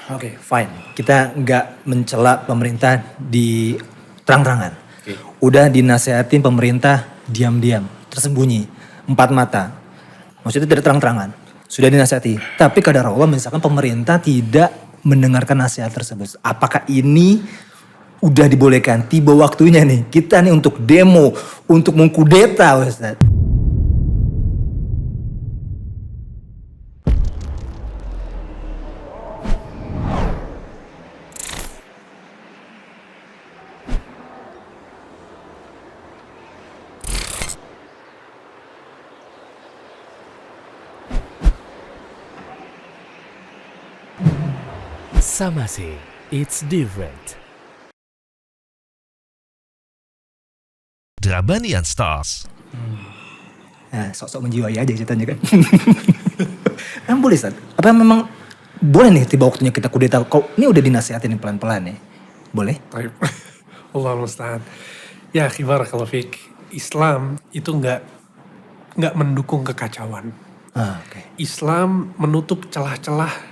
Oke, fine. Kita nggak mencela pemerintah di terang-terangan. Oke. Udah dinasehatin pemerintah diam-diam, tersembunyi, empat mata. Maksudnya tidak terang-terangan. Sudah dinasehati. Tapi kadar Allah misalkan pemerintah tidak mendengarkan nasihat tersebut. Apakah ini udah dibolehkan? Tiba waktunya nih. Kita nih untuk demo, untuk mengkudeta, Ustaz. Samase, it's different. Drabanian Stars. Nah, sok-sok menjiwai aja ceritanya kan. Emang boleh, Ustaz? Apa memang boleh nih tiba waktunya kita kudeta? Kok ini udah dinasihatin nih pelan-pelan nih? Boleh? Baik. Allah musta'an. Ya, barakallahu fiik. Islam itu nggak mendukung kekacauan. Oke. Islam menutup celah-celah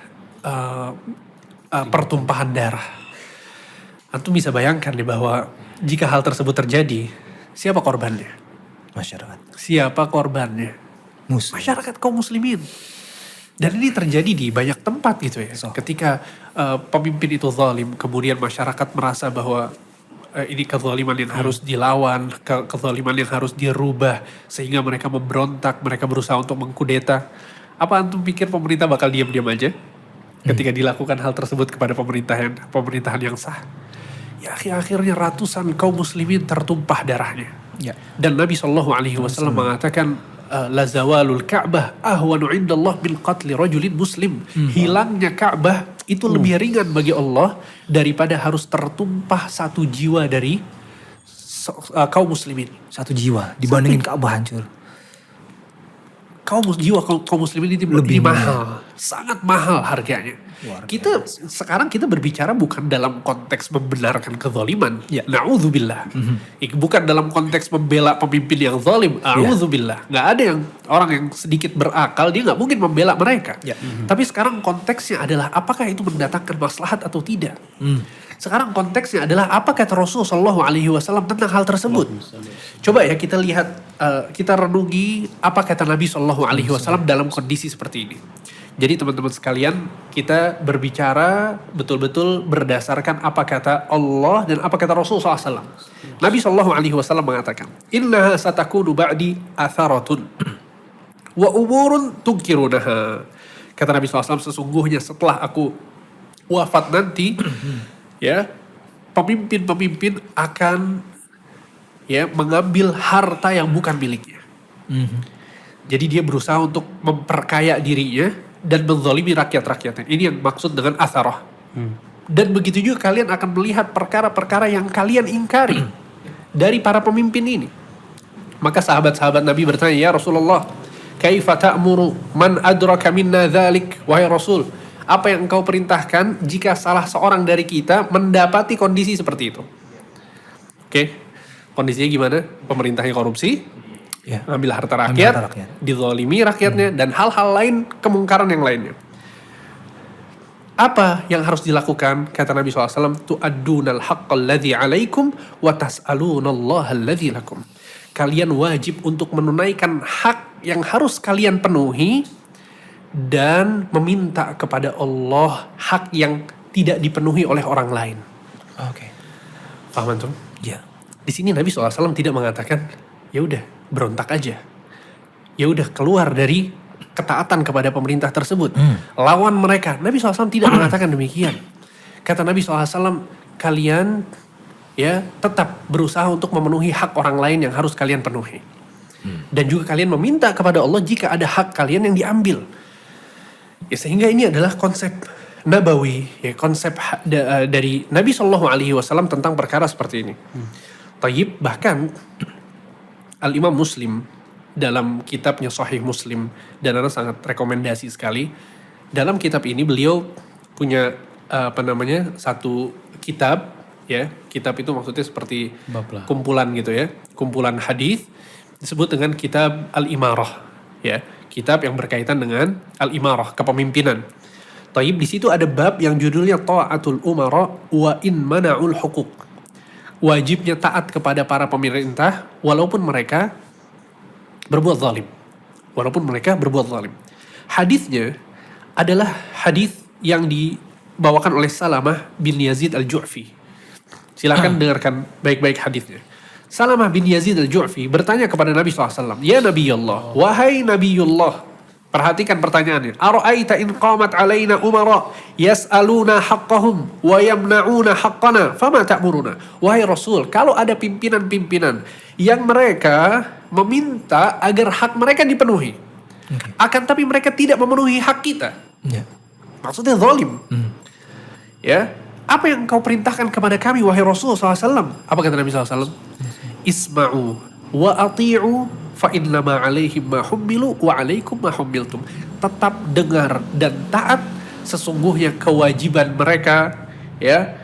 pertumpahan darah. Antum bisa bayangkan nih bahwa jika hal tersebut terjadi, siapa korbannya? Masyarakat. Siapa korbannya? Muslim. Masyarakat kaum muslimin. Dan ini terjadi di banyak tempat gitu ya. Ketika pemimpin itu zalim, kemudian masyarakat merasa bahwa ini kezaliman yang harus dilawan, kezaliman yang harus dirubah, sehingga mereka memberontak, mereka berusaha untuk mengkudeta. Apa antum pikir pemerintah bakal diam-diam aja ketika dilakukan hal tersebut kepada pemerintahan yang sah? Ya akhirnya ratusan kaum muslimin tertumpah darahnya. Ya. Dan Nabi SAW mengatakan, la zawalul Ka'bah ahwanu indallah bil qatli rajulin muslim. Hilangnya Ka'bah itu lebih ringan bagi Allah daripada harus tertumpah satu jiwa dari kaum muslimin. Satu jiwa dibandingin Ka'bah hancur. Kaum muslimin ini lebih mahal. Sangat mahal harganya. Sekarang kita berbicara bukan dalam konteks membenarkan kezaliman. Ya. Na'udzubillah. Bukan dalam konteks membela pemimpin yang zalim. Na'udzubillah. Nggak ada orang yang sedikit berakal, dia nggak mungkin membela mereka. Ya. Tapi sekarang konteksnya adalah apakah itu mendatangkan maslahat atau tidak. Sekarang konteksnya adalah apa kata Rasulullah SAW tentang hal tersebut. Coba ya kita lihat, kita renungi apa kata Nabi SAW dalam kondisi seperti ini. Jadi teman-teman sekalian, kita berbicara betul-betul berdasarkan apa kata Allah dan apa kata Rasulullah SAW. Nabi SAW mengatakan, Innaha satakunu ba'di atharatun wa umurun tungkirunaha. Kata Nabi SAW, sesungguhnya setelah aku wafat nanti, ya, pemimpin-pemimpin akan ya mengambil harta yang bukan miliknya. Jadi dia berusaha untuk memperkaya dirinya dan menzalimi rakyat-rakyatnya. Ini yang maksud dengan atharah. Dan begitu juga kalian akan melihat perkara-perkara yang kalian ingkari dari para pemimpin ini. Maka sahabat-sahabat Nabi bertanya, ya Rasulullah, kaifa ta'muru man adraka minna dhalik, wahai Rasul, apa yang engkau perintahkan jika salah seorang dari kita mendapati kondisi seperti itu? Oke, kondisinya gimana? Pemerintahnya korupsi, ambil harta rakyat, dizalimi rakyatnya, dan hal-hal lain, kemungkaran yang lainnya. Apa yang harus dilakukan? Kata Nabi SAW, tu'addunal haqqal ladzi alaikum wa tas'alunallaha alladzi lakum. Kalian wajib untuk menunaikan hak yang harus kalian penuhi dan meminta kepada Allah hak yang tidak dipenuhi oleh orang lain. Oke. Paham antum? Ya. Di sini Nabi SAW tidak mengatakan, ya udah berontak aja, ya udah keluar dari ketaatan kepada pemerintah tersebut, lawan mereka. Nabi SAW tidak mengatakan demikian. Kata Nabi SAW, kalian ya tetap berusaha untuk memenuhi hak orang lain yang harus kalian penuhi, dan juga kalian meminta kepada Allah jika ada hak kalian yang diambil. Ya, sehingga ini adalah konsep nabawi, ya, konsep dari Nabi SAW tentang perkara seperti ini. Tayyib, bahkan Al-Imam Muslim dalam kitabnya Sahih Muslim, dan Anda sangat rekomendasi sekali. Dalam kitab ini beliau punya satu kitab, ya. Kitab itu maksudnya seperti kumpulan gitu ya, kumpulan hadis, disebut dengan kitab Al-Imarah, ya. Kitab yang berkaitan dengan Al-Imarah, kepemimpinan. Taib, di situ ada bab yang judulnya ta'atul umara wa in mana'ul hukuk. Wajibnya taat kepada para pemerintah walaupun mereka berbuat zalim. Walaupun mereka berbuat zalim. Hadisnya adalah hadis yang dibawakan oleh Salamah bin Yazid al-Ju'fi. Silakan dengarkan baik-baik hadisnya. Salamah bin Yazid al-Ju'fi bertanya kepada Nabi SAW, "Ya Nabi Allah, wahai Nabiullah." Perhatikan pertanyaannya. Ara'aita in qamat alaina umara yas'aluna haqqahum wa yamna'una haqqana fama ta'muruna. Wahai Rasul, kalau ada pimpinan-pimpinan yang mereka meminta agar hak mereka dipenuhi. Akan tapi mereka tidak memenuhi hak kita. Maksudnya zalim. Ya, apa yang kau perintahkan kepada kami wahai Rasul SAW? Apa kata Nabi SAW? Isma'u wa ati'u fa innama alaihim ma hummilu wa alaikum ma hummiltum. Tetap dengar dan taat, sesungguhnya kewajiban mereka, ya,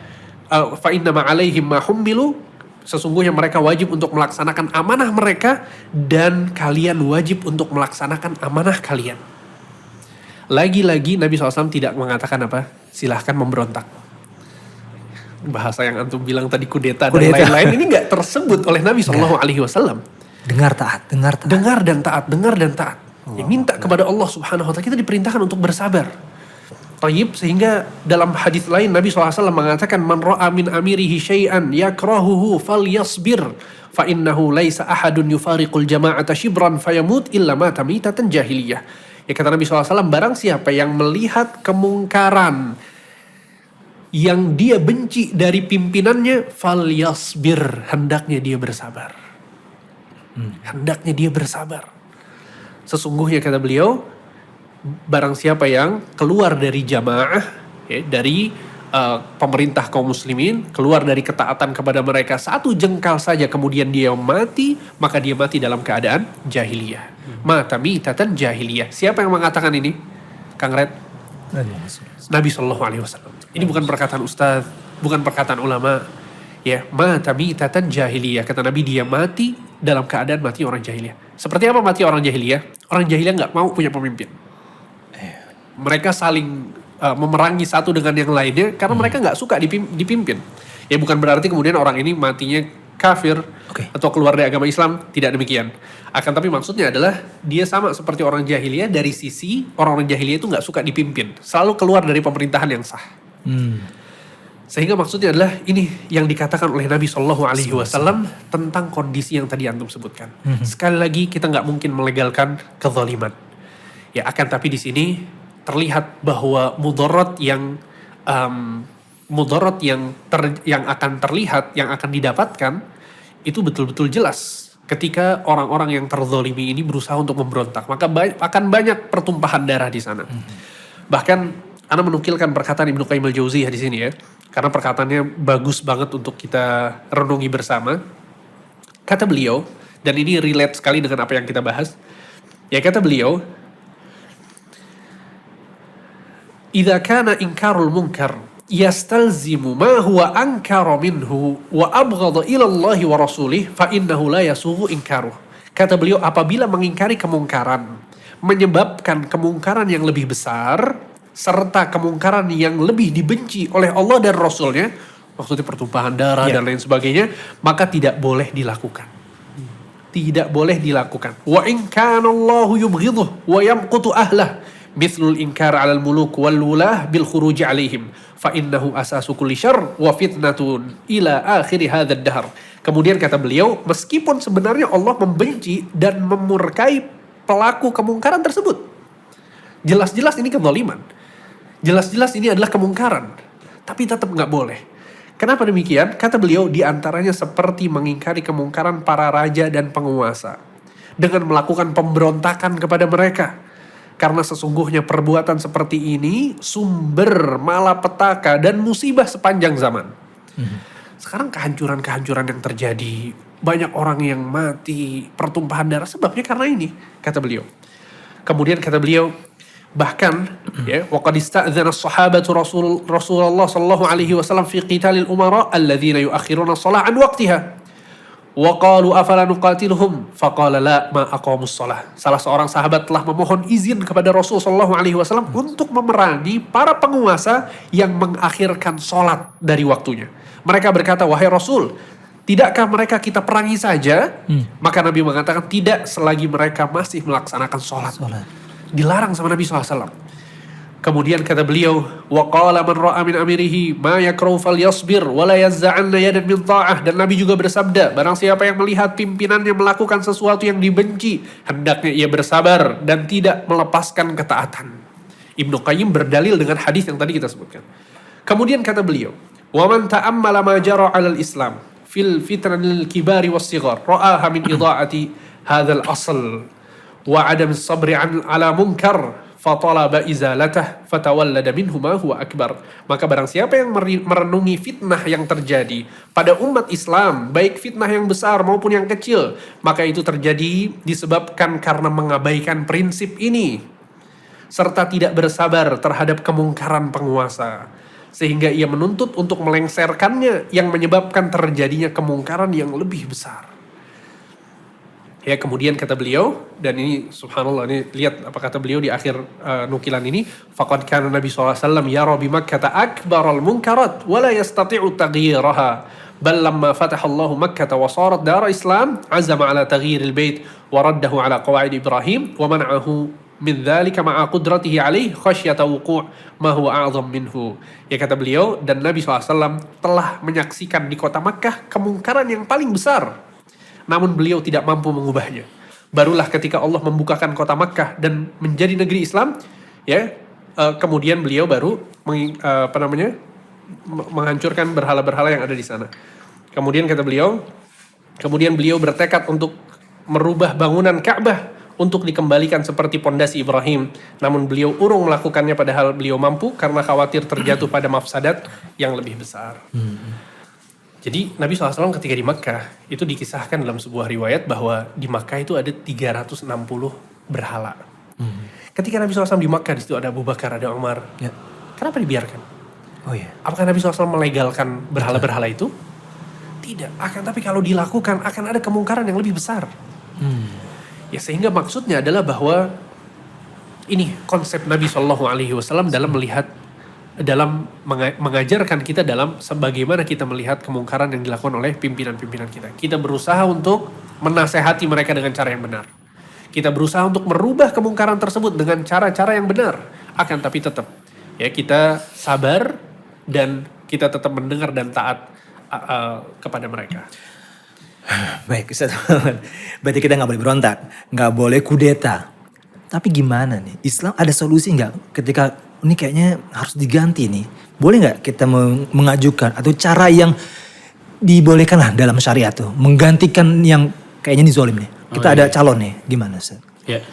fa innama alaihim ma hummilu, sesungguhnya mereka wajib untuk melaksanakan amanah mereka dan kalian wajib untuk melaksanakan amanah kalian. Lagi-lagi Nabi SAW tidak mengatakan apa? Silahkan memberontak. Bahasa yang antum bilang tadi kudeta dan lain-lain ini nggak tersebut oleh Nabi SAW. Dengar taat, dengar taat. Dengar dan taat, dengar dan taat. Ya, minta kepada Allah Subhanahu wa taala. Kita diperintahkan untuk bersabar. Tayyib, sehingga dalam hadis lain Nabi SAW mengatakan, "Man ra'a min amirihi syai'an yakrahuhu falyasbir fa innahu laisa ahadun yufariqul jama'ata shibran fayamut illa mata mitatan jahiliyah." Ya, kata Nabi SAW, barang siapa yang melihat kemungkaran yang dia benci dari pimpinannya, falyasbir, hendaknya dia bersabar. Hendaknya dia bersabar. Sesungguhnya kata beliau, barang siapa yang keluar dari jamaah, ya, dari pemerintah kaum muslimin, keluar dari ketaatan kepada mereka satu jengkal saja, kemudian dia mati, maka dia mati dalam keadaan jahiliyah. Mata mitatan jahiliyah. Siapa yang mengatakan ini? Kang Red? Nabi SAW. Ini bukan perkataan ustaz, bukan perkataan ulama. Ya, mata mitatan jahiliyah. Kata Nabi, dia mati dalam keadaan mati orang jahiliyah. Seperti apa mati orang jahiliyah? Orang jahiliyah nggak mau punya pemimpin. Mereka saling memerangi satu dengan yang lainnya karena mereka nggak suka dipimpin. Ya, bukan berarti kemudian orang ini matinya kafir atau keluar dari agama Islam, tidak demikian. Akan tapi maksudnya adalah dia sama seperti orang jahiliyah dari sisi orang-orang jahiliyah itu nggak suka dipimpin, selalu keluar dari pemerintahan yang sah. Sehingga maksudnya adalah ini yang dikatakan oleh Nabi SAW tentang kondisi yang tadi antum sebutkan. Sekali lagi kita nggak mungkin melegalkan kezaliman. Ya, akan tapi di sini terlihat bahwa mudarat yang yang akan terlihat, yang akan didapatkan itu betul-betul jelas ketika orang-orang yang terzalimi ini berusaha untuk memberontak. Maka akan banyak pertumpahan darah di sana. Bahkan ana menukilkan perkataan Ibnu Qayyim al-Jauziyah di sini ya. Karena perkataannya bagus banget untuk kita renungi bersama. Kata beliau, dan ini relate sekali dengan apa yang kita bahas. Ya, kata beliau, "Idza kana inkarul munkar yastalzimu ma huwa ankara minhu wa abghadha ila Allah wa rasulih fa innahu la yasughu inkaruh." Kata beliau, apabila mengingkari kemungkaran menyebabkan kemungkaran yang lebih besar serta kemungkaran yang lebih dibenci oleh Allah dan Rasulnya, maksudnya pertumpahan darah dan lain sebagainya, maka tidak boleh dilakukan. Tidak boleh dilakukan. Wa in kana Allahu yubghidhu wa yamqutu ahlah mithlul inkar 'alal muluk wal wulah bil khuruj 'alaihim fa innahu asasu kulli syarr wa fitnatun ila akhir hadzal dahr. Kemudian kata beliau, meskipun sebenarnya Allah membenci dan memurkai pelaku kemungkaran tersebut. Jelas-jelas ini kezaliman. Jelas-jelas ini adalah kemungkaran. Tapi tetap nggak boleh. Kenapa demikian? Kata beliau, diantaranya seperti mengingkari kemungkaran para raja dan penguasa. Dengan melakukan pemberontakan kepada mereka. Karena sesungguhnya perbuatan seperti ini sumber malapetaka dan musibah sepanjang zaman. Sekarang kehancuran-kehancuran yang terjadi. Banyak orang yang mati, pertumpahan darah, sebabnya karena ini. Kata beliau. Kemudian kata beliau, bahkan ya, waqad ista'dzana as-sahabatu Rasulullah sallallahu alaihi wasallam fi qitalil umara alladziina yu'akhiruna shalah an waqtiha Wa qalu afala nuqatiluhum faqala la ma aqamus shalah. Salah seorang sahabat telah memohon izin kepada Rasul sallallahu alaihi wasallam untuk memerangi para penguasa yang mengakhirkan sholat dari waktunya. Mereka berkata, wahai Rasul, tidakkah mereka kita perangi saja? Maka Nabi mengatakan tidak selagi mereka masih melaksanakan sholat. Dilarang sama Nabi SAW. Kemudian kata beliau, wa qala man ra'a min amirihi ma yakrahu falyasbir wa la yazza'anna yadan min ta'ah. Dan Nabi juga bersabda, barang siapa yang melihat pimpinannya melakukan sesuatu yang dibenci, hendaknya ia bersabar dan tidak melepaskan ketaatan. Ibnu Qayyim berdalil dengan hadis yang tadi kita sebutkan. Kemudian kata beliau, wa man ta'ammala ma jara 'alal Islam fil fitnanil kibari was-sighar ra'aha min idha'ati hadzal asl wa 'adam as-sabri 'ala munkar fatalaba izalatah fatawallada minhu ma huwa akbar. Maka barang siapa yang merenungi fitnah yang terjadi pada umat Islam, baik fitnah yang besar maupun yang kecil, maka itu terjadi disebabkan karena mengabaikan prinsip ini serta tidak bersabar terhadap kemungkaran penguasa, sehingga ia menuntut untuk melengsarkannya yang menyebabkan terjadinya kemungkaran yang lebih besar. Ya, kemudian kata beliau, dan ini subhanallah, ini lihat apa kata beliau di akhir nukilan ini, faqad kana Nabi SAW yara bi Makkah akbaral munkarat wa la yastati'u taghyiraha bal lamma fataha Allah Makkah wa sarat dar Islam azama ala taghyiril bait wa raddahu ala qawaid Ibrahim wa man'ahu min dzalika ma'a qudratihi alaih khasyata wuqu' ma huwa a'zam minhu. Ya, kata beliau, dan Nabi SAW telah menyaksikan di kota Makkah kemungkaran yang paling besar, namun beliau tidak mampu mengubahnya. Barulah ketika Allah membukakan kota Makkah dan menjadi negeri Islam, ya, kemudian beliau baru menghancurkan berhala-berhala yang ada di sana. Kemudian kata beliau, kemudian beliau bertekad untuk merubah bangunan Ka'bah untuk dikembalikan seperti pondasi Ibrahim. Namun beliau urung melakukannya padahal beliau mampu karena khawatir terjatuh pada mafsadat yang lebih besar. Jadi Nabi SAW ketika di Makkah itu dikisahkan dalam sebuah riwayat bahwa di Makkah itu ada 360 berhala. Ketika Nabi SAW di Makkah, di situ ada Abu Bakar, ada Umar. Ya. Kenapa dibiarkan? Oh iya. Apakah Nabi SAW melegalkan berhala-berhala itu? Tidak. Tapi kalau dilakukan akan ada kemungkaran yang lebih besar. Ya, sehingga maksudnya adalah bahwa ini konsep Nabi SAW dalam melihat, dalam mengajarkan kita dalam sebagaimana kita melihat kemungkaran yang dilakukan oleh pimpinan-pimpinan kita. Kita berusaha untuk menasehati mereka dengan cara yang benar. Kita berusaha untuk merubah kemungkaran tersebut dengan cara-cara yang benar. Akan tapi tetap, ya, kita sabar dan kita tetap mendengar dan taat kepada mereka. Baik, Ustaz. Berarti kita nggak boleh berontak, nggak boleh kudeta. Tapi gimana nih? Islam ada solusi nggak ketika ini kayaknya harus diganti nih? Boleh nggak kita mengajukan atau cara yang dibolehkan lah dalam syariat tuh menggantikan yang kayaknya ini zolim nih? Kita ada calon nih, gimana Ustaz? Ya,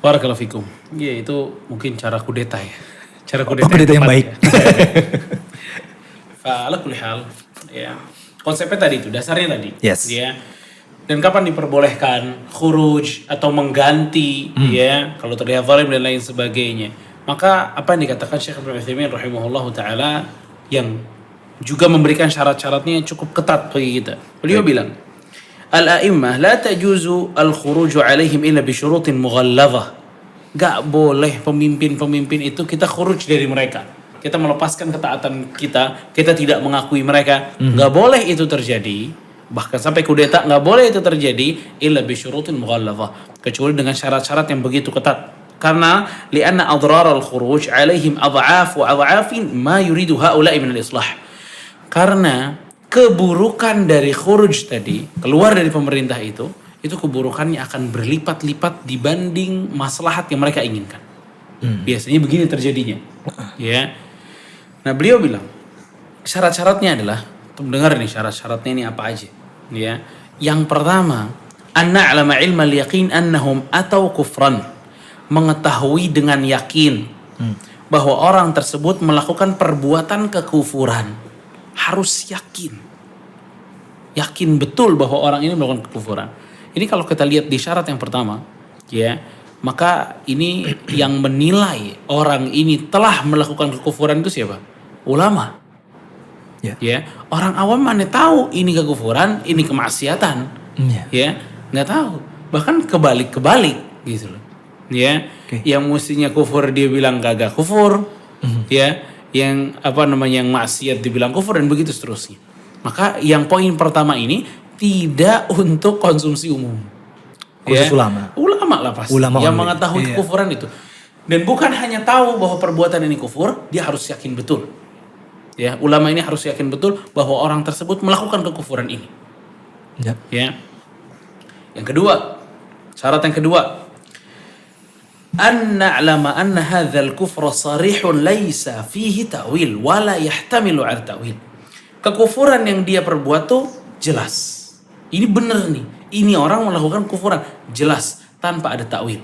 barakallahu fikum. Ya, itu mungkin cara kudeta ya. Cara kudeta, kudeta yang baik. Ala kulli hal, ya. Konsepnya tadi itu, dasarnya tadi. Yes. Ya. Dan kapan diperbolehkan khuruj atau mengganti, ya, kalau terlihat zalim dan lain sebagainya. Maka apa yang dikatakan Syekh Ibnu Utsaimin rahimahullahu taala yang juga memberikan syarat-syaratnya yang cukup ketat bagi kita. Beliau bilang, al-a'immah la tajuzu al-khuruju alaihim illa bi syurutin mughallazah. Gak boleh pemimpin-pemimpin itu kita khuruj dari mereka. Kita melepaskan ketaatan kita tidak mengakui mereka. Gak boleh itu terjadi. Bahkan sampai kudeta gak boleh itu terjadi illa bi syurutin mughallazah. Kecuali dengan syarat-syarat yang begitu ketat. Karena lianna adrar al-khuruj alaihim adha'af wa adha'afin ma yuridu haula'i min al-islah. Karena keburukan dari khuruj tadi, keluar dari pemerintah itu keburukannya akan berlipat-lipat dibanding maslahat yang mereka inginkan. Biasanya begini terjadinya. Ya. Nah, beliau bilang syarat-syaratnya adalah, mendengar nih syarat-syaratnya ini apa aja. Ya. Yang pertama, an na'lama ilma al-yaqin annahum atau kufran. Mengetahui dengan yakin bahwa orang tersebut melakukan perbuatan kekufuran. Harus yakin betul bahwa orang ini melakukan kekufuran. Ini kalau kita lihat di syarat yang pertama, ya, maka ini yang menilai orang ini telah melakukan kekufuran itu siapa? Ulama. Ya. Ya, orang awam mana tahu ini kekufuran, ini kemaksiatan. Ya. Ya, nggak tahu. Bahkan kebalik gitu loh. Ya, Oke. yang mestinya kufur dia bilang kagak kufur. Ya, yang yang maksiat dibilang kufur dan begitu seterusnya. Maka yang poin pertama ini tidak untuk konsumsi umum. Khusus ulama. Ulama lah pasti Ulama yang only. mengetahui Iya. kekufuran itu. Dan bukan hanya tahu bahwa perbuatan ini kufur, dia harus yakin betul. Ya, ulama ini harus yakin betul bahwa orang tersebut melakukan kekufuran ini. Ya. Ya. Yang kedua, syarat yang kedua, an na'lama anna hadzal kufra sarihun laisa fihi ta'wil wa la yahtamilu 'ala ta'wil. Kekufuran yang dia perbuat tuh jelas. Ini benar nih. Ini orang melakukan kufuran jelas tanpa ada ta'wil.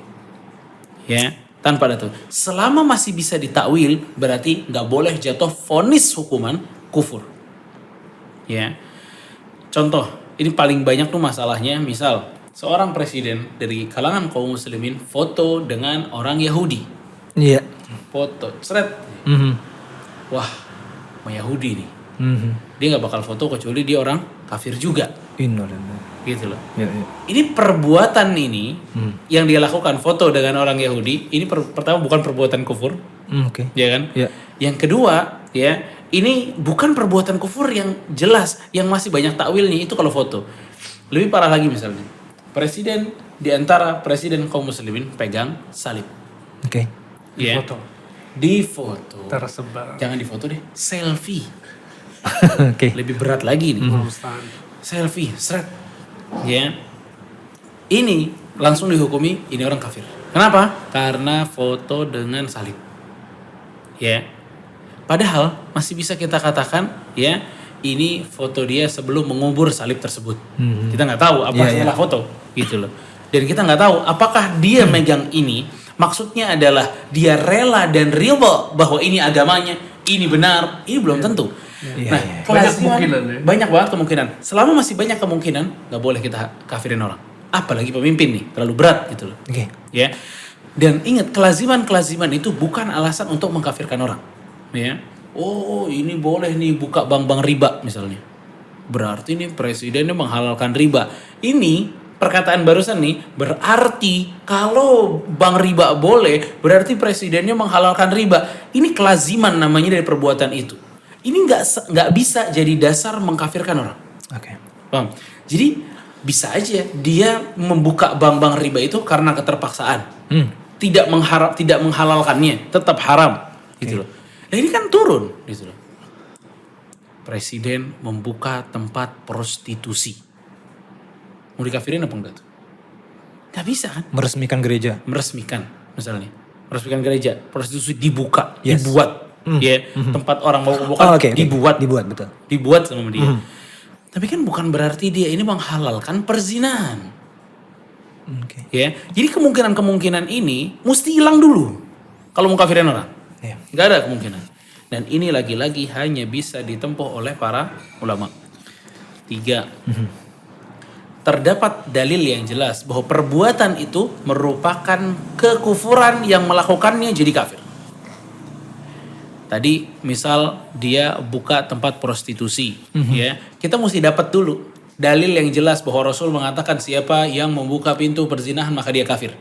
Ya, tanpa ada ta'wil. Selama masih bisa ditakwil, berarti nggak boleh jatuh vonis hukuman kufur. Ya. Contoh, ini paling banyak tuh masalahnya, misal seorang presiden dari kalangan kaum muslimin foto dengan orang Yahudi. Iya. Foto, seret. Mhm. Wah, sama Yahudi nih. Mhm. Dia nggak bakal foto kecuali dia orang kafir juga. Innalillahi. Gitu loh. Ya, ya. Ini perbuatan ini yang dia lakukan foto dengan orang Yahudi, ini pertama bukan perbuatan kufur, Oke. ya kan? Ya. Yang kedua, ya, ini bukan perbuatan kufur yang jelas, yang masih banyak takwilnya itu kalau foto. Lebih parah lagi misalnya, presiden di antara presiden kaum muslimin pegang salib, Oke. ya. Foto. Di foto. Tersebar. Jangan di foto deh, selfie. Oke. Lebih berat lagi nih. Selfie, seret. Ya. Ini langsung dihukumi ini orang kafir. Kenapa? Karena foto dengan salib. Ya. Padahal masih bisa kita katakan ya, ini foto dia sebelum mengubur salib tersebut. Kita nggak tahu apa Iya, setelah foto gitu loh. Dan kita nggak tahu apakah dia megang ini maksudnya adalah dia rela dan ridha bahwa ini agamanya, ini benar, ini belum tentu. Iya, Nah, iya. Banyak kelaziman- kemungkinan ya. banyak banget kemungkinan. Selama masih banyak kemungkinan, nggak boleh kita kafirin orang. Apalagi pemimpin nih, terlalu berat gitu loh. Oke. Ya. Dan ingat, kelaziman itu bukan alasan untuk mengkafirkan orang. Ya. Oh, ini boleh nih buka bank-bank riba misalnya. Berarti nih presidennya menghalalkan riba. Ini perkataan barusan nih berarti kalau bank riba boleh, berarti presidennya menghalalkan riba. Ini kelaziman namanya dari perbuatan itu. Ini nggak bisa jadi dasar mengkafirkan orang. Oke. Paham? Jadi bisa aja dia membuka bank-bank riba itu karena keterpaksaan. Tidak menghalalkannya, tetap haram gitu loh. Nah, ini kan turun gitu loh. Presiden membuka tempat prostitusi. Mau dikafirin apa enggak tuh? Gak bisa kan? Meresmikan gereja. Meresmikan misalnya. Meresmikan gereja, prostitusi dibuka, Yes. dibuat. Ya, tempat orang mau Oh, bukan oke. dibuat. Dibuat, betul. Dibuat sama dia. Tapi kan bukan berarti dia ini menghalalkan perzinahan. Oke. Ya, jadi kemungkinan ini mesti hilang dulu kalau mau kafirin orang. Iya. Gak ada kemungkinan. Dan ini lagi-lagi hanya bisa ditempuh oleh para ulama. 3. Terdapat dalil yang jelas bahwa perbuatan itu merupakan kekufuran yang melakukannya jadi kafir. Tadi misal dia buka tempat prostitusi, ya, kita mesti dapat dulu dalil yang jelas bahwa Rasul mengatakan siapa yang membuka pintu perzinahan maka dia kafir.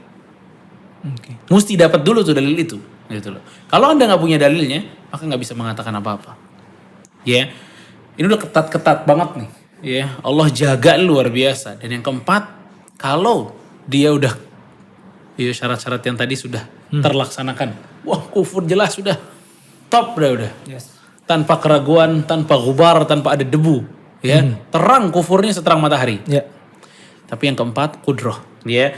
Oke. Mesti dapat dulu tuh dalil itu, gitu loh. Kalau Anda nggak punya dalilnya, maka nggak bisa mengatakan apa-apa. Ya, ini udah ketat-ketat banget nih. Ya, Allah jaga luar biasa. Dan yang keempat, kalau dia udah, ya syarat-syarat yang tadi sudah terlaksanakan, wah kufur jelas sudah, top udah. Yes. Tanpa keraguan, tanpa gubar, tanpa ada debu, ya, terang kufurnya seterang matahari. Ya. Tapi yang keempat, kudroh. Ya,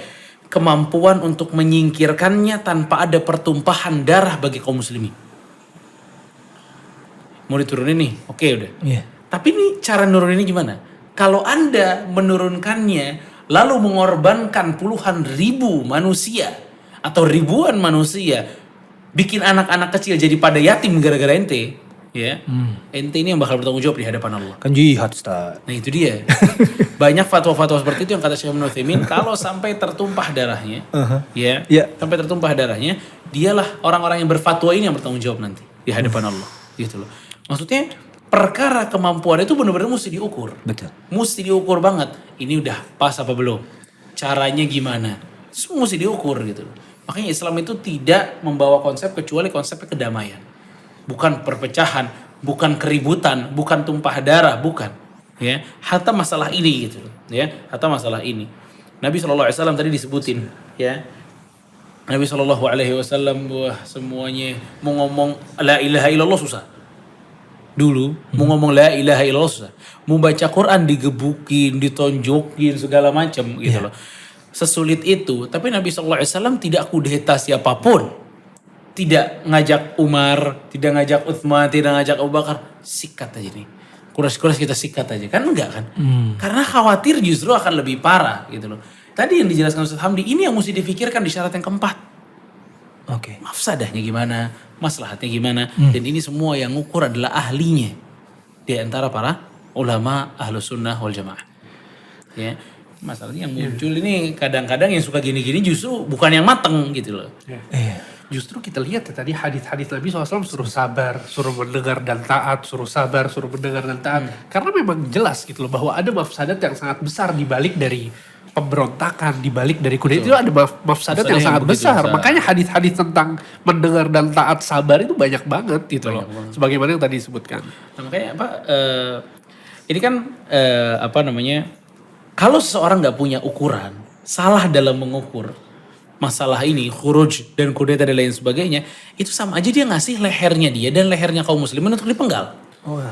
kemampuan untuk menyingkirkannya tanpa ada pertumpahan darah bagi kaum muslimin. Mau diturunin nih, oke udah. Iya. Tapi nih cara nuruninnya gimana? Kalau Anda menurunkannya lalu mengorbankan puluhan ribu manusia atau ribuan manusia, bikin anak-anak kecil jadi pada yatim gara-gara ente, ya. Ente ini yang bakal bertanggung jawab di hadapan Allah. Kan jihad, Ustaz. Nah itu dia. Banyak fatwa-fatwa seperti itu yang kata Syekh Ibnu Utsaimin, kalau sampai tertumpah darahnya, ya, Ya. sampai tertumpah darahnya, dialah orang-orang yang berfatwa ini yang bertanggung jawab nanti di hadapan Allah, gitu loh. Maksudnya perkara kemampuan itu benar-benar mesti diukur. Betul. Mesti diukur banget. Ini udah pas apa belum? Caranya gimana? Semua mesti diukur gitu. Makanya Islam itu tidak membawa konsep kecuali konsep kedamaian. Bukan perpecahan, bukan keributan, bukan tumpah darah, bukan. Ya, hatta masalah ini gitu. Ya, hatta masalah ini. Nabi SAW tadi disebutin, ya. Nabi SAW, wah semuanya mau ngomong la ilaha illallah susah. Dulu mau ngomong la ilaha illallah susah. Mau baca Quran digebukin, ditonjokin segala macam gitu loh. Sesulit itu, tapi Nabi SAW tidak kudeta siapapun. Tidak ngajak Umar, tidak ngajak Utsman, tidak ngajak Abu Bakar. Sikat aja nih. Kuras-kuras kita sikat aja. Kan enggak kan? Karena khawatir justru akan lebih parah gitu loh. Tadi yang dijelaskan Ustaz Hamdi, ini yang mesti difikirkan di syarat yang keempat. Oke. Mafsadahnya gimana, maslahatnya gimana. Dan ini semua yang ngukur adalah ahlinya. Di antara para ulama ahlus sunnah wal jamaah. Ya. Masalahnya yang muncul ini kadang-kadang yang suka gini-gini justru bukan yang mateng gitu loh. Justru kita lihat ya tadi hadis-hadis Nabi SAW suruh sabar, suruh mendengar dan taat, suruh sabar, suruh mendengar dan taat. Karena memang jelas gitu loh bahwa ada mafsadat yang sangat besar di balik dari pemberontakan, di balik dari kudeta itu ada mafsadat yang sangat besar. Makanya hadis-hadis tentang mendengar dan taat sabar itu banyak banget gitu loh. Sebagaimana yang tadi disebutkan. Nah, makanya apa? Ini kan apa namanya? Kalau seseorang nggak punya ukuran, salah dalam mengukur masalah ini, khuruj dan kudeta dan lain sebagainya, itu sama aja dia ngasih lehernya dia dan lehernya kaum muslimin untuk dipenggal. Oh,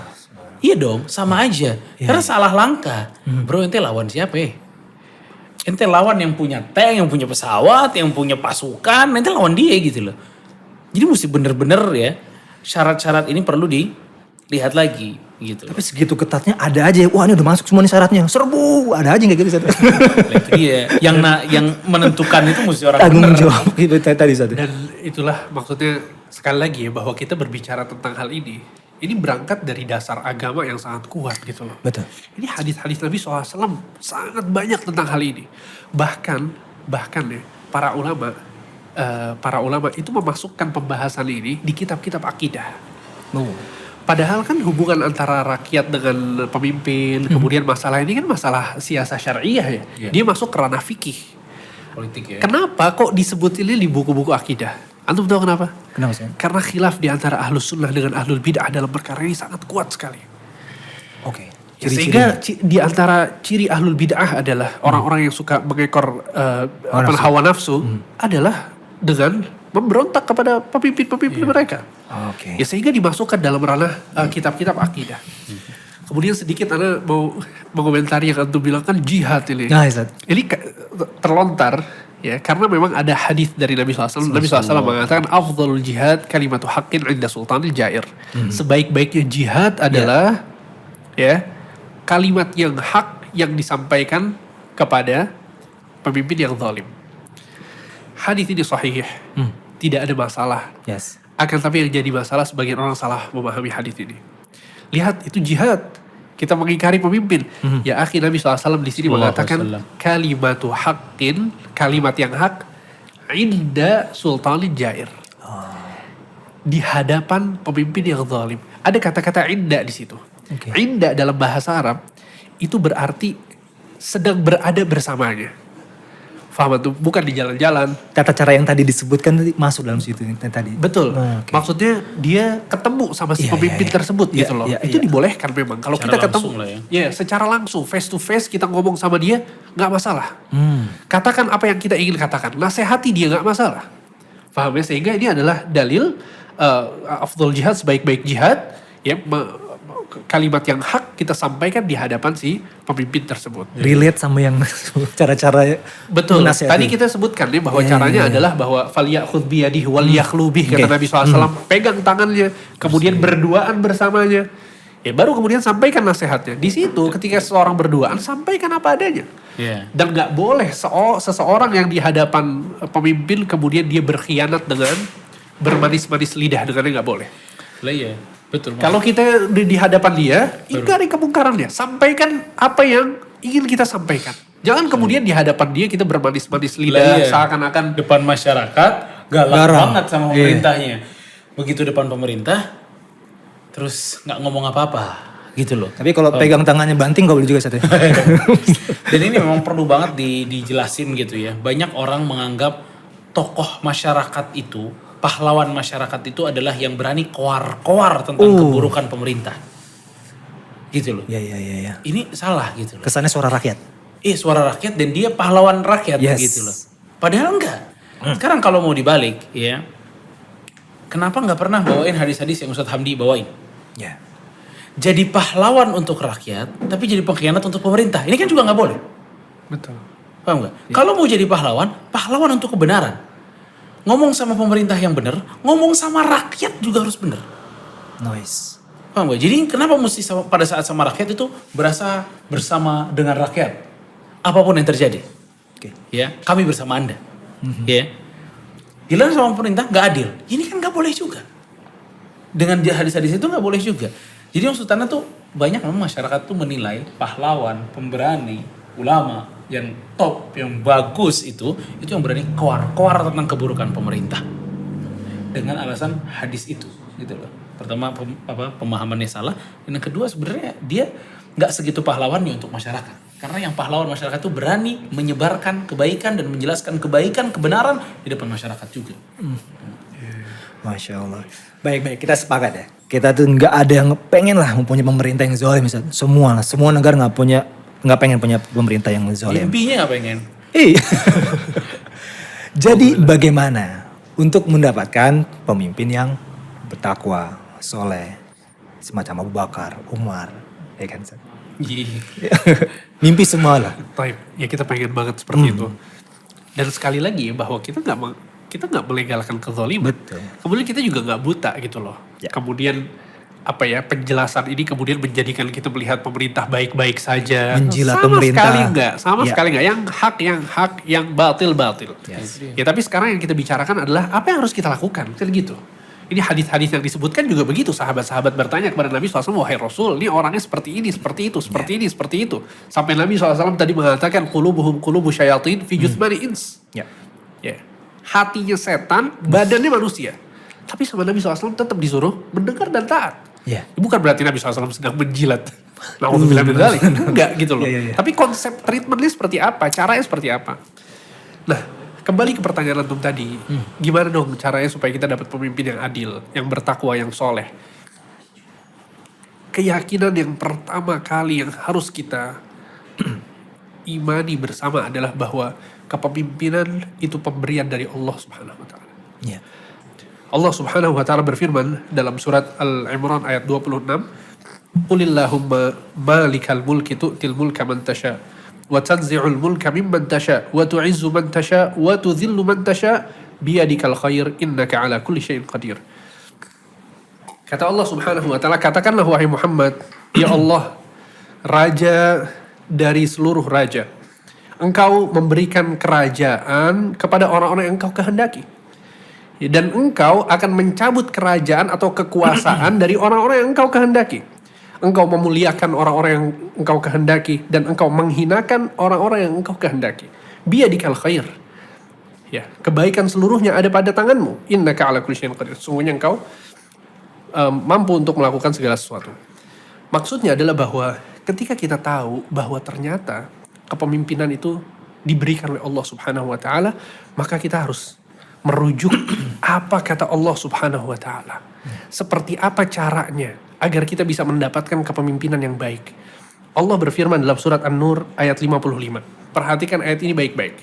Iya dong, sama aja. Karena salah langkah. Bro, ente lawan siapa ya? Ente lawan yang punya tank, yang punya pesawat, yang punya pasukan, ente lawan dia gitu loh. Jadi mesti bener-bener ya, syarat-syarat ini perlu dilihat lagi gitu. tapi segitu ketatnya ada aja, wah ini udah masuk semua nih syaratnya, serbu, ada aja nggak gitu Ustaz? Nah, itu dia. Yang menentukan itu mesti orang Tanggung bener. jawab itu tadi Ustaz. Dan itulah maksudnya sekali lagi ya bahwa kita berbicara tentang hal ini berangkat dari dasar agama yang sangat kuat gitu loh. Betul. Ini hadis-hadis Nabi SAW sangat banyak tentang hal ini. Bahkan ya para ulama itu memasukkan pembahasan ini di kitab-kitab akidah. Oh. Padahal kan hubungan antara rakyat dengan pemimpin, kemudian masalah ini kan masalah siasah syariah ya. Iya. Dia masuk ke ranah fikih. Politik ya. Kenapa kok disebut ini di buku-buku akidah? Antum tahu kenapa? Kenapa sih? Karena khilaf di antara ahlus sunnah dengan ahlul bid'ah dalam perkara ini sangat kuat sekali. Oke. Ya, sehingga di antara ciri ahlul bid'ah adalah orang-orang yang suka mengekor hawa nafsu adalah dengan memberontak kepada pemimpin-pemimpin mereka. Oke. Ya sehingga dimasukkan dalam ranah kitab-kitab akidah. Kemudian sedikit Anda mau mengomentari yang Antum bilang kan jihad ini. Nah, Ustaz. Ini terlontar ya karena memang ada hadis dari Nabi SAW. Nabi SAW mengatakan afdhalul jihad kalimatu haqqin 'inda sultanil jair. Sebaik-baiknya jihad adalah ya kalimat yang hak yang disampaikan kepada pemimpin yang zalim. Hadis ini sahih. Tidak ada masalah. Yes. Akan tapi yang jadi masalah sebagian orang salah memahami hadis ini. Lihat itu jihad. Kita mengingkari pemimpin. Ya akhi Nabi SAW di sini mengatakan kalimatu haqqin, kalimat yang hak inda sultanil jair. Di hadapan pemimpin yang zalim. Ada kata-kata inda di situ. Okay. Inda dalam bahasa Arab itu berarti sedang berada bersamanya. Faham tuh? Bukan di jalan-jalan. Tata cara yang tadi disebutkan tadi masuk dalam situ yang tadi. Betul. Oke. Maksudnya dia ketemu sama si Iya, pemimpin iya. tersebut Iya, gitu loh. iya, Itu iya. dibolehkan memang. Kalau Secara kita ketemu, langsung lah ya. ya secara langsung, face to face kita ngomong sama dia, nggak masalah. Katakan apa yang kita ingin katakan. Nasihati dia nggak masalah. Paham ya? Sehingga ini adalah dalil afdhal jihad, sebaik-baik jihad. Ya, kalimat yang hak kita sampaikan di hadapan si pemimpin tersebut. Relate sama yang cara-cara Betul. menasihati. Tadi kita sebutkan nih bahwa Iya, caranya iya, iya. adalah bahwa falyakhudh biyadihi wal yakhlu bih kata Oke. Nabi SAW. Pegang tangannya, kemudian berduaan bersamanya. Ya baru kemudian sampaikan nasihatnya. Di situ ketika seseorang berduaan sampaikan apa adanya. Iya. Dan nggak boleh seseorang yang di hadapan pemimpin kemudian dia berkhianat dengan bermanis-manis lidah dengannya nggak boleh. Lah iya. Betul. Kalau kita di hadapan dia, ingkari kemungkarannya. Sampaikan apa yang ingin kita sampaikan. Jangan kemudian di hadapan dia kita bermanis-manis lidah Iya. seakan-akan depan masyarakat galak Garang. banget sama pemerintahnya. Begitu depan pemerintah terus nggak ngomong apa-apa gitu loh. Tapi kalau pegang tangannya banting gak boleh juga Ustaz ya? Dan ini memang perlu banget dijelasin gitu ya. Banyak orang menganggap tokoh masyarakat itu, pahlawan masyarakat itu adalah yang berani koar-koar tentang keburukan pemerintah. Gitu loh. Iya. Ini salah gitu loh. Kesannya suara rakyat. Suara rakyat dan dia pahlawan rakyat gitu loh. Padahal enggak. Sekarang kalau mau dibalik ya, kenapa nggak pernah bawain hadis-hadis yang Ustadz Hamdi bawain? Ya. Jadi pahlawan untuk rakyat, tapi jadi pengkhianat untuk pemerintah. Ini kan juga nggak boleh. Betul. Paham nggak? Kalau mau jadi pahlawan untuk kebenaran. Ngomong sama pemerintah yang benar, ngomong sama rakyat juga harus benar. Nice. Paham nggak? Jadi kenapa mesti pada saat sama rakyat itu berasa bersama dengan rakyat? Apapun yang terjadi. Oke. Ya, kami bersama Anda. Ya. Gila sama pemerintah nggak adil. Ini kan nggak boleh juga. Dengan hadis-hadis itu nggak boleh juga. Jadi maksudnya tuh banyak memang masyarakat tuh menilai pahlawan, pemberani, ulama yang top, yang bagus itu yang berani koar-koar tentang keburukan pemerintah. Dengan alasan hadis itu, gitu loh. Pertama pemahamannya salah, dan yang kedua sebenarnya dia nggak segitu pahlawannya untuk masyarakat. Karena yang pahlawan masyarakat itu berani menyebarkan kebaikan dan menjelaskan kebaikan, kebenaran di depan masyarakat juga. Masya Allah. Baik, kita sepakat ya. Kita tuh nggak ada yang pengen lah mempunyai pemerintah yang zalim. Semua negara nggak pengen punya pemerintah yang zalim. Mimpinya nggak pengen. Iya. Jadi bagaimana untuk mendapatkan pemimpin yang bertakwa, soleh, semacam Abu Bakar, Umar, ya kan? Mimpi semua lah. Baik, ya kita pengen banget seperti itu. Dan sekali lagi bahwa kita nggak melegalkan kezaliman. Betul. Kemudian kita juga nggak buta gitu loh. Ya. Kemudian penjelasan ini kemudian menjadikan kita melihat pemerintah baik-baik saja. Menjilat sama pemerintah. Sekali enggak. Yang hak, yang batil. Yes. Ya tapi sekarang yang kita bicarakan adalah apa yang harus kita lakukan. Kan gitu. Ini hadis-hadis yang disebutkan juga begitu. Sahabat-sahabat bertanya kepada Nabi SAW, wahai Rasul, ini orangnya seperti ini, seperti itu, seperti ini, seperti itu. Sampai Nabi SAW tadi mengatakan, qulubu syayatin fi juthmani ins. Ya. Ya. Hatinya setan, badannya manusia. Tapi sama Nabi SAW tetap disuruh mendengar dan taat. Ya. Bukan berarti Nabi SAW sedang menjilat. Na'udzubillah min dzalik. Enggak gitu loh. Ya. Tapi konsep treatmentnya seperti apa, caranya seperti apa. Nah, kembali ke pertanyaan antum tadi. Gimana dong caranya supaya kita dapat pemimpin yang adil, yang bertakwa, yang soleh. Keyakinan yang pertama kali yang harus kita imani bersama adalah bahwa kepemimpinan itu pemberian dari Allah Subhanahu wa taala. Ya. Allah Subhanahu wa taala berfirman dalam surat Al-Imran ayat 26, "Qulillahumma malikal mulki tu'til mulka man tasha wa tanzi'ul mulka mimman tasha wa tu'izzu man tasha wa tudhillu man tasha biyadikal khair innaka ala kulli syai'in qadir." Kata Allah Subhanahu wa taala, katakanlah wahai Muhammad, ya Allah, raja dari seluruh raja. Engkau memberikan kerajaan kepada orang-orang yang engkau kehendaki. Dan engkau akan mencabut kerajaan atau kekuasaan dari orang-orang yang engkau kehendaki. Engkau memuliakan orang-orang yang engkau kehendaki. Dan engkau menghinakan orang-orang yang engkau kehendaki. Biyadikal khair. Ya, kebaikan seluruhnya ada pada tanganmu. Innaka ala kulli syai'in qadir. Sungguhnya engkau mampu untuk melakukan segala sesuatu. Maksudnya adalah bahwa ketika kita tahu bahwa ternyata kepemimpinan itu diberikan oleh Allah Subhanahu wa taala, maka kita harus merujuk apa kata Allah Subhanahu wa taala. Seperti apa caranya agar kita bisa mendapatkan kepemimpinan yang baik. Allah berfirman dalam surat An-Nur ayat 55. Perhatikan ayat ini baik-baik.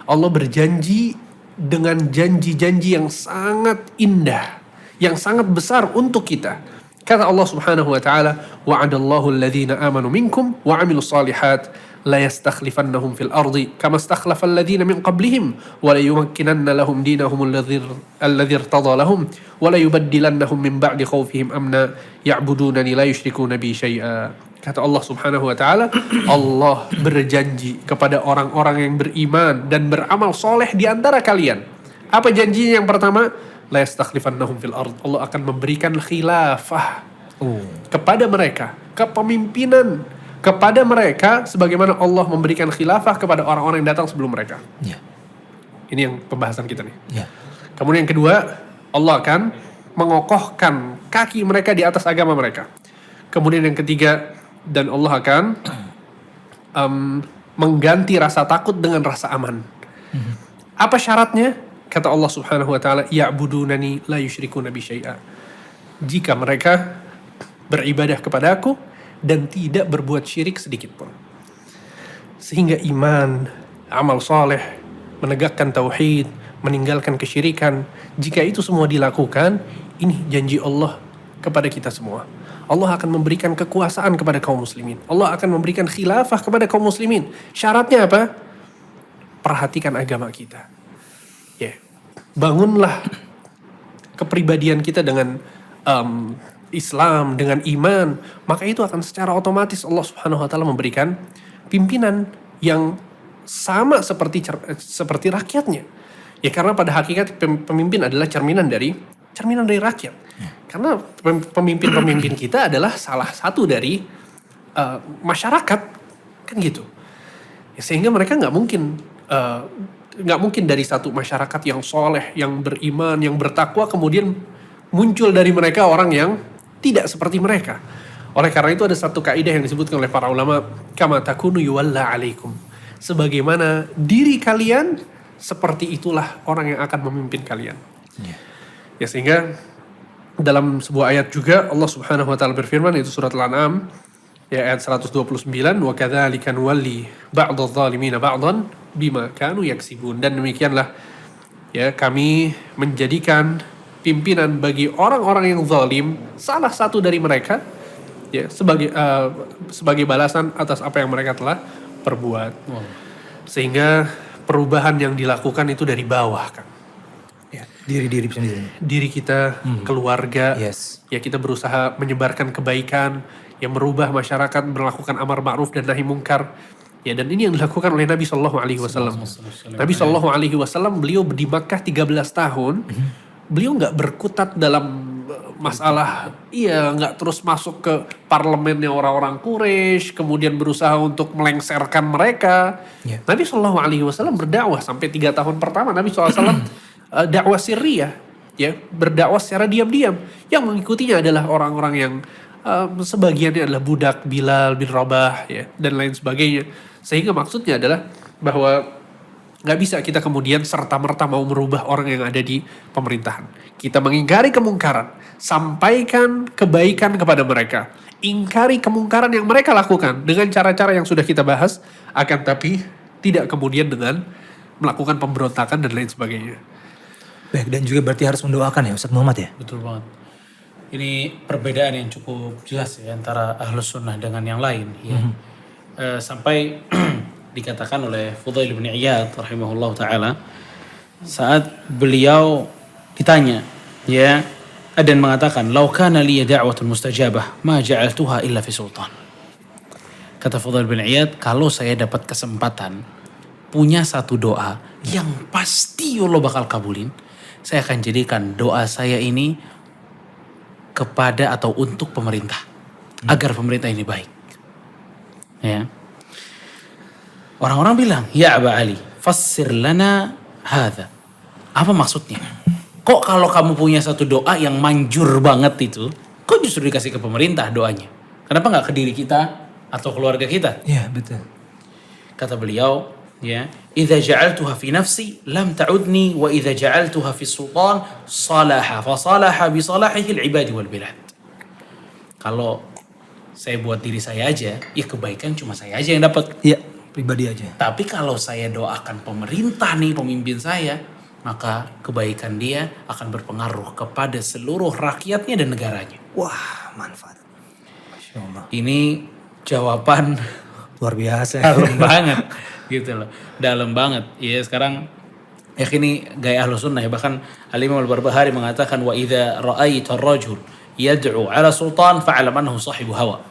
Allah berjanji dengan janji-janji yang sangat indah, yang sangat besar untuk kita. Kata Allah Subhanahu wa taala, "Wa'adallahu alladhina amanu minkum wa 'amilus shalihat la yastakhlifannahum fil ardi kama istakhlafa alladhina min qablihim wa la yumakkinanna lahum dinahum alladhi irtada lahum wa la yubaddilannahum min ba'di khawfihim amna ya'budunani la yushrikuna bi syai'a." Kata Allah Subhanahu wa taala, Allah berjanji kepada orang-orang yang beriman dan beramal soleh di antara kalian. Apa janjinya yang pertama? La yastakhlifannahum fil ard. Allah akan memberikan khilafah kepada mereka, kepemimpinan kepada mereka sebagaimana Allah memberikan khilafah kepada orang-orang yang datang sebelum mereka. Ya. Ini yang pembahasan kita nih. Ya. Kemudian yang kedua, Allah akan mengokohkan kaki mereka di atas agama mereka. Kemudian yang ketiga, dan Allah akan mengganti rasa takut dengan rasa aman. Apa syaratnya? Kata Allah Subhanahu wa taala, ya'budunani la yusyrikuna bi syai'a. Jika mereka beribadah kepada aku dan tidak berbuat syirik sedikit pun. Sehingga iman, amal soleh, menegakkan tauhid, meninggalkan kesyirikan, jika itu semua dilakukan, ini janji Allah kepada kita semua. Allah akan memberikan kekuasaan kepada kaum muslimin. Allah akan memberikan khilafah kepada kaum muslimin. Syaratnya apa? Perhatikan agama kita. Bangunlah kepribadian kita dengan Islam, dengan iman, maka itu akan secara otomatis Allah Subhanahu wa taala memberikan pimpinan yang sama seperti rakyatnya. Ya karena pada hakikat pemimpin adalah cerminan dari rakyat. Karena pemimpin kita adalah salah satu dari masyarakat, kan gitu. Ya, sehingga mereka nggak mungkin dari satu masyarakat yang soleh, yang beriman, yang bertakwa kemudian muncul dari mereka orang yang tidak seperti mereka. Oleh karena itu ada satu kaidah yang disebutkan oleh para ulama, kama takunu yuwalla alaikum. Sebagaimana diri kalian, seperti itulah orang yang akan memimpin kalian. Ya sehingga dalam sebuah ayat juga Allah Subhanahu wa taala berfirman, itu surat Al-An'am ya ayat 129, wa kadzalika nuwalli ba'dadh dhalimina ba'dhan bima kanu yaksibun. Dan demikianlah ya kami menjadikan pimpinan bagi orang-orang yang zalim, salah satu dari mereka ya sebagai balasan atas apa yang mereka telah perbuat. Sehingga perubahan yang dilakukan itu dari bawah, kan. Ya, diri sendiri. Diri kita, keluarga, Yes. ya kita berusaha menyebarkan kebaikan, yang merubah masyarakat, melakukan amar ma'ruf dan nahi mungkar. Ya, dan ini yang dilakukan oleh Nabi Shallallahu Alaihi Wasallam. Nabi Shallallahu Alaihi Wasallam beliau di Makkah 13 tahun, beliau nggak berkutat dalam masalah, nggak terus masuk ke parlemennya orang-orang Quraisy, kemudian berusaha untuk melengsarkan mereka. Yeah. Nabi Shallallahu Alaihi Wasallam berdakwah sampai 3 tahun pertama. Nabi SAW dakwah sirriyah, ya berdakwah secara diam-diam. Yang mengikutinya adalah orang-orang yang sebagiannya adalah budak Bilal bin Rabah, ya dan lain sebagainya. Sehingga maksudnya adalah bahwa nggak bisa kita kemudian serta-merta mau merubah orang yang ada di pemerintahan. Kita mengingkari kemungkaran, sampaikan kebaikan kepada mereka. Ingkari kemungkaran yang mereka lakukan dengan cara-cara yang sudah kita bahas, akan tapi tidak kemudian dengan melakukan pemberontakan dan lain sebagainya. Baik, dan juga berarti harus mendoakan ya Ustaz Muhammad ya? Betul banget. Ini perbedaan yang cukup jelas ya antara Ahlus Sunnah dengan yang lain ya. Sampai dikatakan oleh Fudail bin Iyad rahimahullah ta'ala saat beliau ditanya ya, dan mengatakan law kana li da'watun mustajabah ma ja'altuha illa fi sultan. Kata Fudail bin Iyad, kalau saya dapat kesempatan punya satu doa yang pasti Allah bakal kabulin, saya akan jadikan doa saya ini kepada atau untuk pemerintah agar pemerintah ini baik. Ya. Orang-orang bilang, ya Aba Ali, fassir lana hadha. Apa maksudnya? Kok kalau kamu punya satu doa yang manjur banget itu, kok justru dikasih ke pemerintah doanya? Kenapa nggak ke diri kita atau keluarga kita? Iya, betul. Kata beliau, ya, idza ja'altuha fi nafsi lam ta'udni wa idza ja'altuha fi sultan salaha fa salaha bi salahihi al-ibadi wal bilad. Kalau saya buat diri saya aja, ya kebaikan cuma saya aja yang dapat. Iya, pribadi aja. Tapi kalau saya doakan pemerintah nih, pemimpin saya, maka kebaikan dia akan berpengaruh kepada seluruh rakyatnya dan negaranya. Wah, manfaat. Masya Allah. Ini jawaban Luar biasa. dalam banget gitu loh. Dalam banget. Ya sekarang ya ini gaya Ahlus Sunnah ya. Bahkan Al-Imam Al-Barbahari mengatakan wa idza ra'aita ar-rajul yad'u 'ala sultan fa'lam annahu sahibu hawa.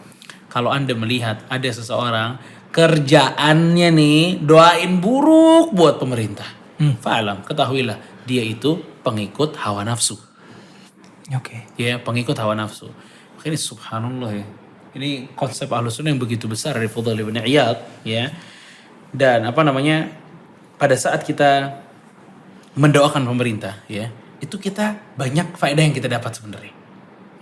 Kalau Anda melihat ada seseorang kerjaannya nih doain buruk buat pemerintah. Fa'lam, ketahuilah dia itu pengikut hawa nafsu. Oke. Ya, pengikut hawa nafsu. Makanya subhanallah ya. Ini konsep Ahlus Sunnah yang begitu besar dari Fudail bin Iyad ya. Dan pada saat kita mendoakan pemerintah ya, itu kita banyak faedah yang kita dapat sebenarnya.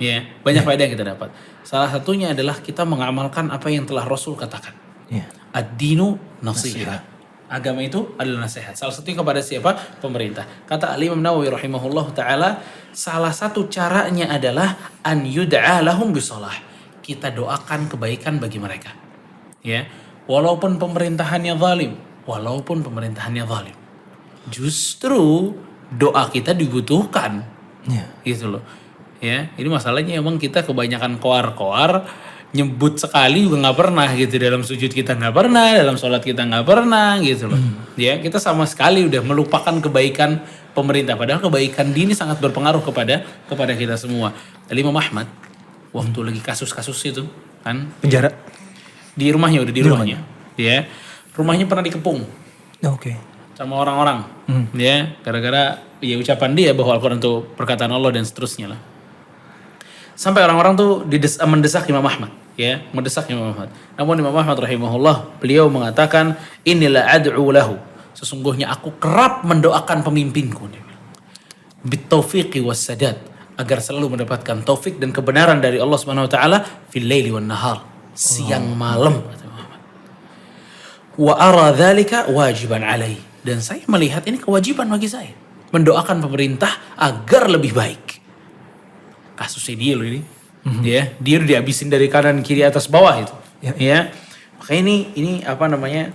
Ya, banyak faedah yang kita dapat. Salah satunya adalah kita mengamalkan apa yang telah Rasul katakan. Ya. Ad-dinu nasihat. Agama itu adalah nasihat. Salah satunya kepada siapa? Pemerintah. Kata Imam Nawawi rahimahullah ta'ala, salah satu caranya adalah an yud'a lahum bisalah. Kita doakan kebaikan bagi mereka. Ya, walaupun pemerintahannya zalim, justru doa kita dibutuhkan. Ya. Gitu loh. Ya, ini masalahnya emang kita kebanyakan koar-koar, nyebut sekali juga nggak pernah gitu, dalam sujud kita nggak pernah, dalam sholat kita nggak pernah gitu loh. Ya, kita sama sekali udah melupakan kebaikan pemerintah, padahal kebaikan dini sangat berpengaruh kepada kita semua. Imam Ahmad waktu lagi kasus-kasus itu kan Penjara. di rumahnya, udah di rumahnya. Ya, rumahnya pernah dikepung Oke. sama orang-orang. Ya, gara-gara ya ucapan dia bahwa Al-Quran itu perkataan Allah dan seterusnya lah. Sampai orang-orang tuh mendesak Imam Ahmad, ya, mendesak Imam Ahmad. Namun Imam Ahmad rahimahullah, beliau mengatakan, inilah ad'u lahu. Sesungguhnya aku kerap mendoakan pemimpinku. Bitaufiqi wassadad, agar selalu mendapatkan taufik dan kebenaran dari Allah Subhanahu wa taala fil laili wan nahar, siang malam, kata Muhammad. Wa ara dzalika wajiban alai, dan saya melihat ini kewajiban bagi saya mendoakan pemerintah agar lebih baik. Kasusnya dia loh ini, ya, dia udah dihabisin dari kanan kiri atas bawah itu, ya. Makanya ini apa namanya,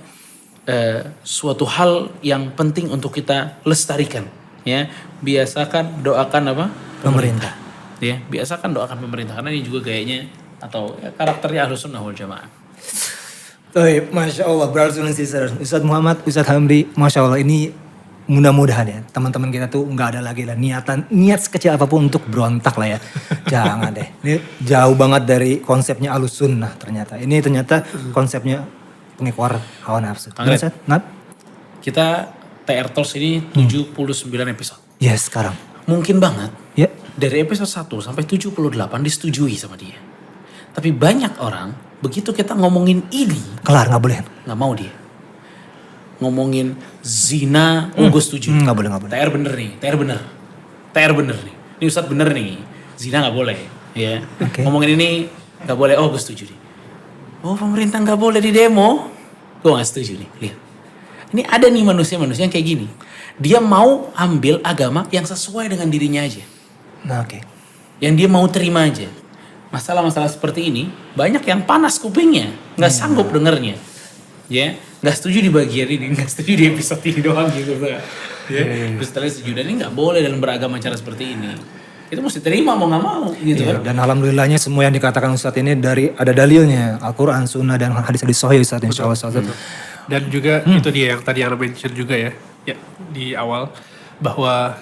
suatu hal yang penting untuk kita lestarikan, ya. Biasakan doakan apa? Pemerintah. Ya, biasakan doakan pemerintah, karena ini juga kayaknya atau ya, karakternya Ahlus Sunnah wal Jamaah. Masya Allah, brothers and sisters, Ustadz Muhammad, Ustadz Hamdi, Masya Allah, ini mudah-mudahan ya teman-teman kita tuh nggak ada lagi lah niat sekecil apapun untuk berontak lah ya. Jangan deh, ini jauh banget dari konsepnya Ahlus Sunnah ternyata. Ini ternyata konsepnya pengekor hawa nafsu. Anggrek. Ustadz, Nat? Kita TR Talks ini 79 episode. Yes, sekarang. Mungkin banget Ya. dari episode 1 sampai 78 disetujui sama dia. Tapi banyak orang begitu kita ngomongin ini Kelar, nggak boleh. nggak mau dia. Ngomongin zina, gue setuju. Nggak boleh. TR bener nih, TR bener nih. Ini Ustadz bener nih, zina nggak boleh, ya. Oke. Ngomongin ini nggak boleh, gue setuju nih. Oh, pemerintah nggak boleh di demo, gue nggak setuju nih. Lihat, ini ada nih manusia-manusia yang kayak gini. Dia mau ambil agama yang sesuai dengan dirinya aja, Nah, oke. yang dia mau terima aja. Masalah-masalah seperti ini banyak yang panas kupingnya, nggak sanggup dengernya, ya. Nggak setuju di bagian ini, nggak setuju di episode ini doang gitu, ya. Terus setelah setuju, dan ini nggak boleh dalam beragama cara seperti ini. Itu mesti terima mau nggak mau gitu Iya, kan. dan alhamdulillahnya semua yang dikatakan Ustadz ini dari ada dalilnya, Al-Quran, Sunnah, dan hadis-hadis sahih Ustadz, insya Allah Ustadz. Dan juga itu dia yang tadi Anda mention juga ya di awal, bahwa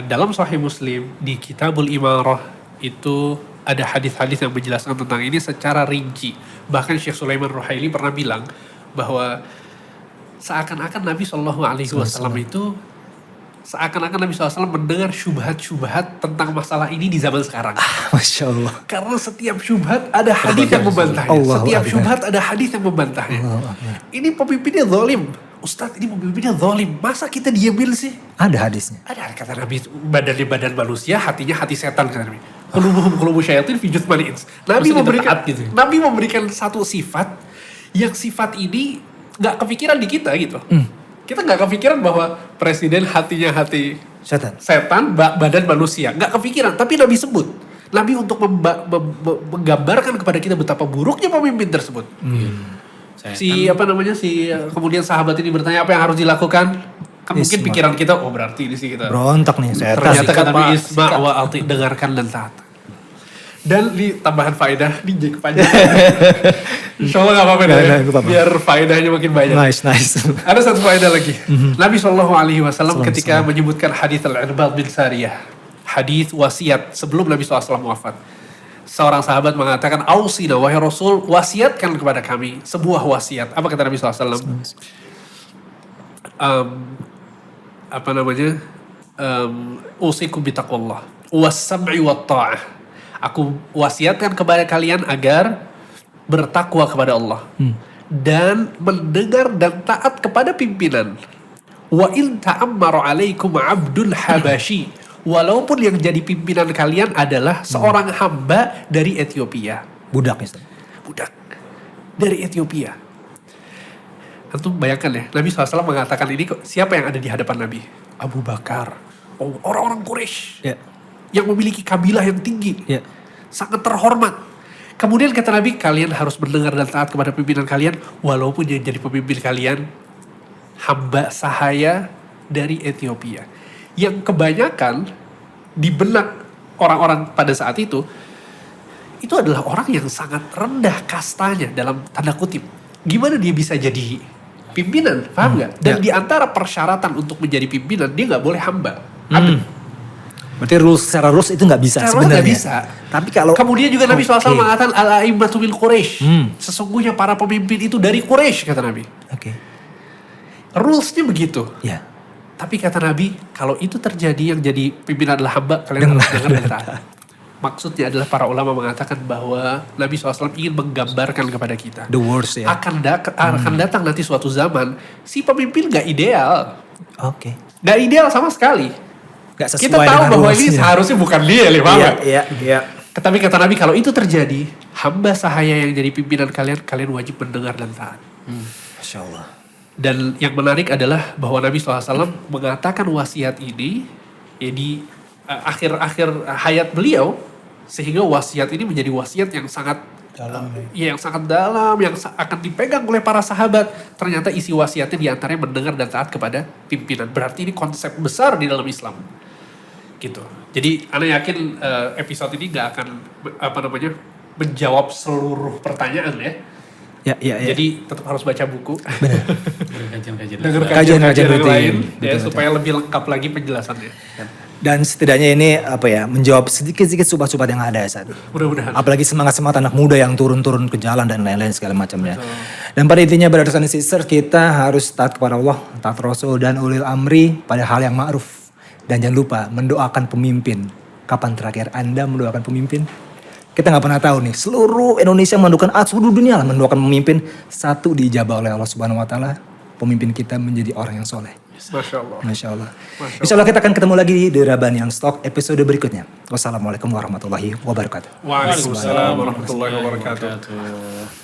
dalam Sahih Muslim di Kitabul Imarah itu ada hadis-hadis yang menjelaskan tentang ini secara rinci. Bahkan Syekh Sulaiman Ruhaili pernah bilang bahwa seakan-akan Nabi SAW itu mendengar syubhat-syubhat tentang masalah ini di zaman sekarang. Masya Allah. Karena setiap syubhat ada hadis yang membantahnya. Allahu Setiap Akbar. syubhat ada hadis yang membantahnya. Ini pemimpinnya zalim. Ustadz, ini pemimpinnya zalim. Masa kita diamin sih? Ada hadisnya. Ada kata Nabi, badannya badan manusia, hatinya hati setan, kata Nabi. Qulubuhum syaitin fi juthmani ins. Maksudnya taat gitu. Nabi memberikan satu sifat yang sifat ini nggak kepikiran di kita gitu. Kita nggak kepikiran bahwa presiden hatinya hati setan, badan manusia. Nggak kepikiran, tapi Nabi sebut. Nabi untuk menggambarkan kepada kita betapa buruknya pemimpin tersebut. Kemudian sahabat ini bertanya apa yang harus dilakukan. Kan mungkin Isma. pikiran kita, oh berarti ini sih kita Berontak nih, setan. ternyata Sikat, kata Nabi Pak. Isma wa ati, dengarkan dan taat. Dan di tambahan faedah, di jek panjang. Insya Allah gak apa-apa deh, Nggak apa-apa. biar faedahnya makin banyak. Nice. Ada satu faedah lagi. Nabi SAW ketika menyebutkan hadis Al-Irbad bin Sariyah, hadis wasiat sebelum Nabi SAW wafat. Seorang sahabat mengatakan, "Ausina wahai Rasul, wasiatkan kepada kami sebuah wasiat." Apa kata Nabi SAW? Usikum bitaqwallah was-sam'i wat-ta'ah. Aku wasiatkan kepada kalian agar bertakwa kepada Allah dan mendengar dan taat kepada pimpinan. Wa in ta'ammara 'alaikum 'abdul habashi, walaupun yang jadi pimpinan kalian adalah seorang hamba dari Ethiopia. Budak ya. Budak dari Ethiopia. Antum bayangkan ya, Nabi SAW mengatakan ini, siapa yang ada di hadapan Nabi? Abu Bakar. Oh, orang-orang Quraisy Ya. yang memiliki kabilah yang tinggi. Ya. Sangat terhormat. Kemudian kata Nabi, kalian harus mendengar dan taat kepada pimpinan kalian, walaupun yang jadi pemimpin kalian hamba sahaya dari Ethiopia. Yang kebanyakan di benak orang-orang pada saat itu adalah orang yang sangat rendah kastanya dalam tanda kutip. Gimana dia bisa jadi pimpinan, paham nggak? Dan di antara persyaratan untuk menjadi pimpinan, dia nggak boleh hamba. Berarti secara rules itu nggak bisa Secara sebenarnya. nggak bisa. Tapi kalau Kemudian juga Nabi SAW Oke. mengatakan al-a'immatu min Quraisy. Sesungguhnya para pemimpin itu dari Quraisy, kata Nabi. Oke. Rulesnya begitu. Ya. Tapi kata Nabi, kalau itu terjadi yang jadi pimpinan adalah hamba, kalian harus dengar dan taat. Maksudnya adalah para ulama mengatakan bahwa Nabi SAW ingin menggambarkan kepada kita. The worst ya. Akan datang nanti suatu zaman, si pemimpin gak ideal. Oke. Gak ideal sama sekali. Gak sesuai Kita tahu dengan bahwa ini rulesnya. seharusnya bukan dia, paham Iya, nggak? iya. Tapi kata Nabi, kalau itu terjadi, hamba sahaya yang jadi pimpinan kalian wajib mendengar dan taat. Masya Allah. Dan yang menarik adalah bahwa Nabi SAW mengatakan wasiat ini ya di akhir-akhir hayat beliau, sehingga wasiat ini menjadi wasiat yang sangat dalam, yang sangat dalam, yang akan dipegang oleh para sahabat. Ternyata isi wasiatnya diantaranya mendengar dan taat kepada pimpinan. Berarti ini konsep besar di dalam Islam. Gitu. Jadi Ana yakin episode ini gak akan menjawab seluruh pertanyaan ya. Ya. Jadi tetap harus baca buku. Kajian-kajian. Dengar Kajian kajian rutin. lain ya, Betul. supaya lebih lengkap lagi penjelasannya. Dan setidaknya ini menjawab sedikit-sedikit subhat-subhat yang ada saat ini. Mudah-mudahan. Apalagi semangat-semangat anak muda yang turun-turun ke jalan dan lain-lain segala macamnya. Dan pada intinya brothers and sisters, kita harus taat kepada Allah, taat Rasul dan ulil amri pada hal yang ma'ruf. Dan jangan lupa mendoakan pemimpin. Kapan terakhir Anda mendoakan pemimpin? Kita nggak pernah tahu nih, seluruh Indonesia mendoakan, seluruh dunia lah mendoakan pemimpin. Satu diijabah oleh Allah Subhanahu Wa Taala, pemimpin kita menjadi orang yang soleh. Masya Allah. Masya Allah. Insya Allah kita akan ketemu lagi di Raban yang Stock episode berikutnya. Wassalamualaikum warahmatullahi wabarakatuh. Waalaikumsalam warahmatullahi wabarakatuh.